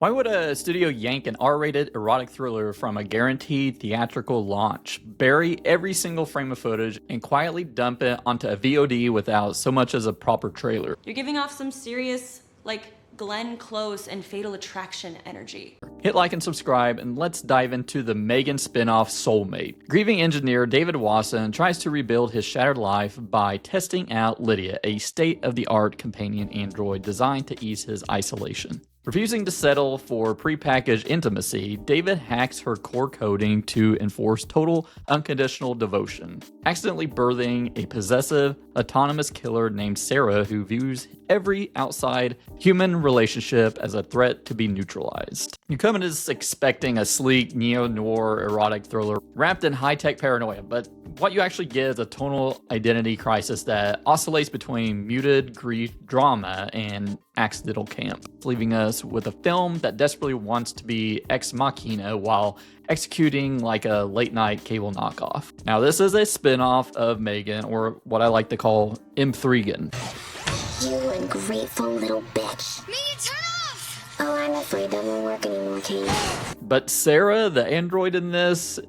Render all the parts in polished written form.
Why would a studio yank an R-rated erotic thriller from a guaranteed theatrical launch, bury every single frame of footage, and quietly dump it onto a VOD without so much as a proper trailer? You're giving off some serious, like, Glenn Close and Fatal Attraction energy. Hit like and subscribe, and let's dive into the Megan spinoff Soulmate. Grieving engineer David Rysdahl tries to rebuild his shattered life by testing out Lydia, a state-of-the-art companion android designed to ease his isolation. Refusing to settle for prepackaged intimacy, David hacks her core coding to enforce total, unconditional devotion, accidentally birthing a possessive, autonomous killer named Sarah who views every outside human relationship as a threat to be neutralized. You come in as expecting a sleek, neo-noir erotic thriller wrapped in high-tech paranoia, but what you actually get is a tonal identity crisis that oscillates between muted grief drama and accidental camp, leaving us with a film that desperately wants to be ex machina while executing like a late-night cable knockoff. Now, this is a spin-off of Megan, or what I like to call M3gan. You ungrateful little bitch. Me, turn off! Oh, I'm afraid that won't work anymore, Kate. But Sarah, the android in this,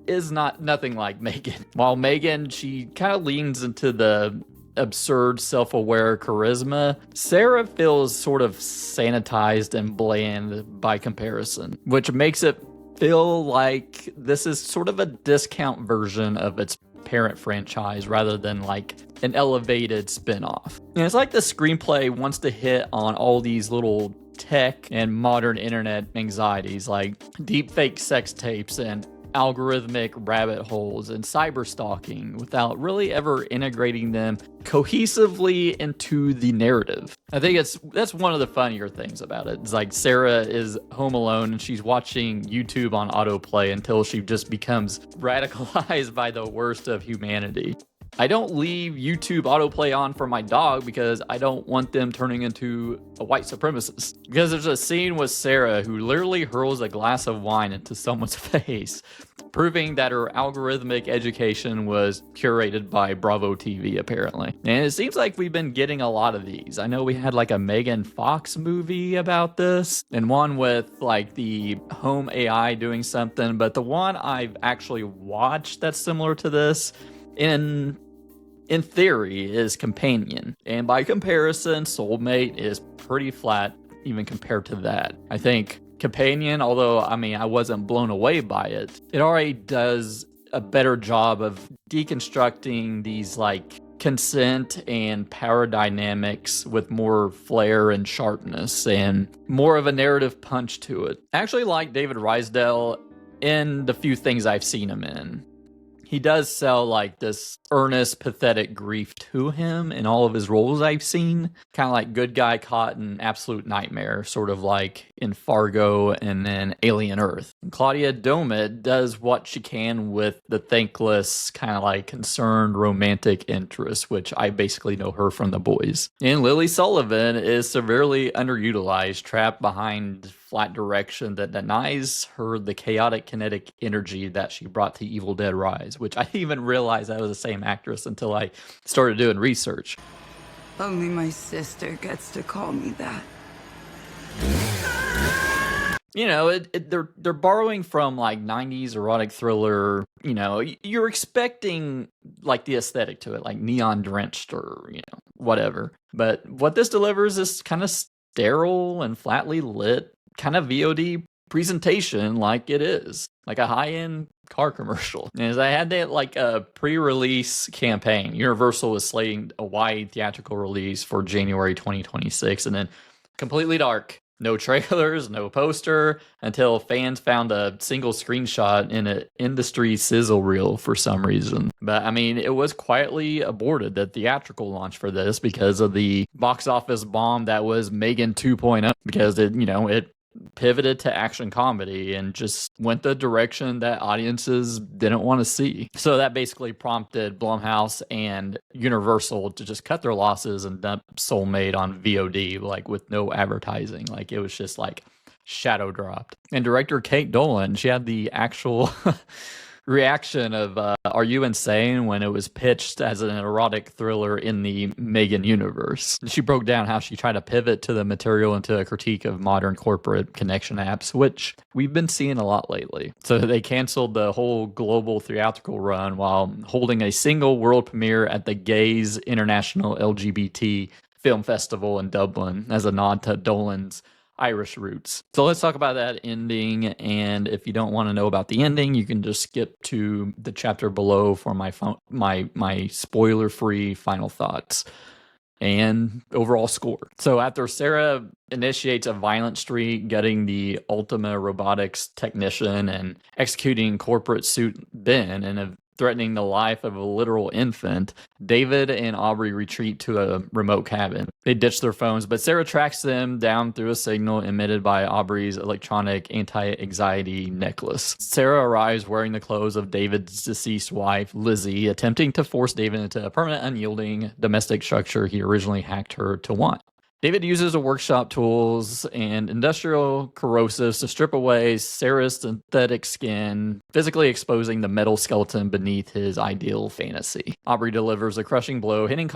is nothing like Megan. While Megan, she kind of leans into the absurd, self-aware charisma, Sarah feels sort of sanitized and bland by comparison, which makes it feel like this is sort of a discount version of its parent franchise rather than like an elevated spin-off. And it's like the screenplay wants to hit on all these little tech and modern internet anxieties like deepfake sex tapes and algorithmic rabbit holes and cyber stalking without really ever integrating them cohesively into the narrative. I think that's one of the funnier things about it. It's like Sarah is home alone and she's watching YouTube on autoplay until she just becomes radicalized by the worst of humanity. I don't leave YouTube autoplay on for my dog because I don't want them turning into a white supremacist. Because there's a scene with Sarah who literally hurls a glass of wine into someone's face, proving that her algorithmic education was curated by Bravo TV, apparently. And it seems like we've been getting a lot of these. I know we had like a Megan Fox movie about this, and one with like the home AI doing something, but the one I've actually watched that's similar to this, in theory, is Companion. And by comparison, Soulmate is pretty flat even compared to that. I think Companion, although I wasn't blown away by it, it already does a better job of deconstructing these like consent and power dynamics with more flair and sharpness and more of a narrative punch to it. I actually like David Rysdahl in the few things I've seen him in. He does sell like this earnest, pathetic grief to him in all of his roles I've seen. Kind of like good guy caught in absolute nightmare, sort of like in Fargo and then Alien Earth. And Claudia Doumit does what she can with the thankless, kind of like concerned romantic interest, which I basically know her from The Boys. And Lily Sullivan is severely underutilized, trapped behind flat direction that denies her the chaotic kinetic energy that she brought to Evil Dead Rise, which I didn't even realize that was the same actress until I started doing research. Only my sister gets to call me that. You know, they're borrowing from like 90s erotic thriller. You know, you're expecting like the aesthetic to it, like neon drenched or, you know, whatever. But what this delivers is kind of sterile and flatly lit kind of VOD presentation, like it is like a high-end car commercial. And as I had that like a pre-release campaign, Universal was slating a wide theatrical release for January 2026, and then completely dark. No trailers, no poster, until fans found a single screenshot in an industry sizzle reel for some reason. But I mean, it was quietly aborted, the theatrical launch for this, because of the box office bomb that was Megan 2.0, because it pivoted to action comedy and just went the direction that audiences didn't want to see. So that basically prompted Blumhouse and Universal to just cut their losses and dump Soulmate on VOD, like with no advertising. Like it was just like shadow dropped. And director Kate Dolan, she had the actual reaction of "Are you insane?" when it was pitched as an erotic thriller in the Megan universe. She broke down how she tried to pivot to the material into a critique of modern corporate connection apps, which we've been seeing a lot lately. So they canceled the whole global theatrical run while holding a single world premiere at the Gays International LGBT Film Festival in Dublin as a nod to Dolan's Irish roots. So let's talk about that ending, and if you don't want to know about the ending, you can just skip to the chapter below for my spoiler-free final thoughts and overall score. So after Sarah initiates a violent streak, getting the Ultima Robotics technician and executing corporate suit Ben and threatening the life of a literal infant, David and Aubrey retreat to a remote cabin. They ditch their phones, but Sarah tracks them down through a signal emitted by Aubrey's electronic anti-anxiety necklace. Sarah arrives wearing the clothes of David's deceased wife, Lizzie, attempting to force David into a permanent, unyielding domestic structure he originally hacked her to want. David uses workshop tools and industrial corrosives to strip away Sarah's synthetic skin, physically exposing the metal skeleton beneath his ideal fantasy. Aubrey delivers a crushing blow, hitting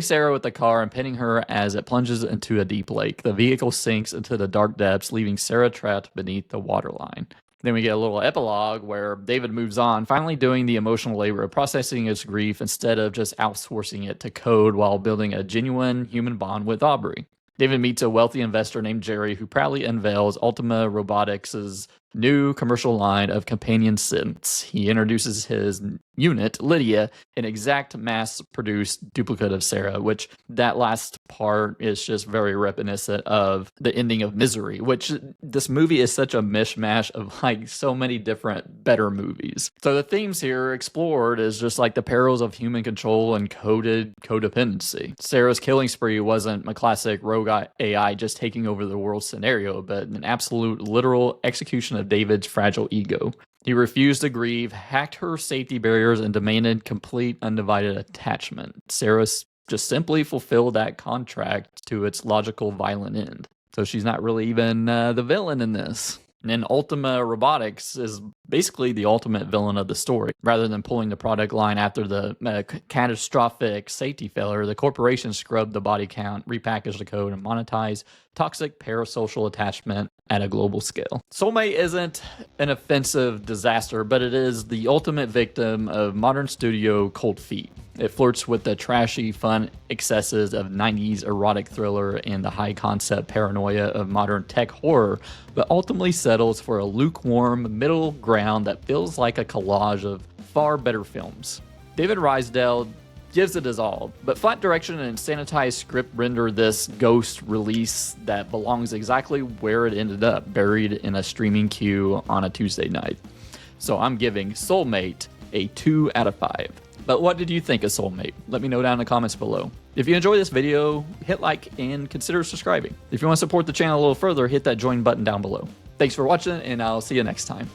Sarah with the car and pinning her as it plunges into a deep lake. The vehicle sinks into the dark depths, leaving Sarah trapped beneath the waterline. Then we get a little epilogue where David moves on, finally doing the emotional labor of processing his grief instead of just outsourcing it to code while building a genuine human bond with Aubrey. David meets a wealthy investor named Jerry who proudly unveils Ultima Robotics' new commercial line of companion synths. He introduces his unit, Lydia, an exact mass-produced duplicate of Sarah, which that last part is just very reminiscent of the ending of Misery, which this movie is such a mishmash of like so many different better movies. So the themes here explored is just like the perils of human control and coded codependency. Sarah's killing spree wasn't a classic rogue AI just taking over the world scenario, but an absolute literal execution of David's fragile ego. He refused to grieve, hacked her safety barriers, and demanded complete undivided attachment. Sarah just simply fulfilled that contract to its logical violent end. So she's not really even the villain in this. And then Ultima Robotics is basically the ultimate villain of the story. Rather than pulling the product line after the catastrophic safety failure, the corporation scrubbed the body count, repackaged the code, and monetized toxic parasocial attachment at a global scale. Soulmate isn't an offensive disaster, but it is the ultimate victim of modern studio cold feet. It flirts with the trashy, fun excesses of 90s erotic thriller and the high-concept paranoia of modern tech horror, but ultimately settles for a lukewarm middle ground that feels like a collage of far better films. David Rysdahl gives it his all, but flat direction and sanitized script render this ghost release that belongs exactly where it ended up, buried in a streaming queue on a Tuesday night. So I'm giving Soulmate a 2 out of 5. But what did you think of Soulmate? Let me know down in the comments below. If you enjoyed this video, hit like and consider subscribing. If you want to support the channel a little further, hit that join button down below. Thanks for watching, and I'll see you next time.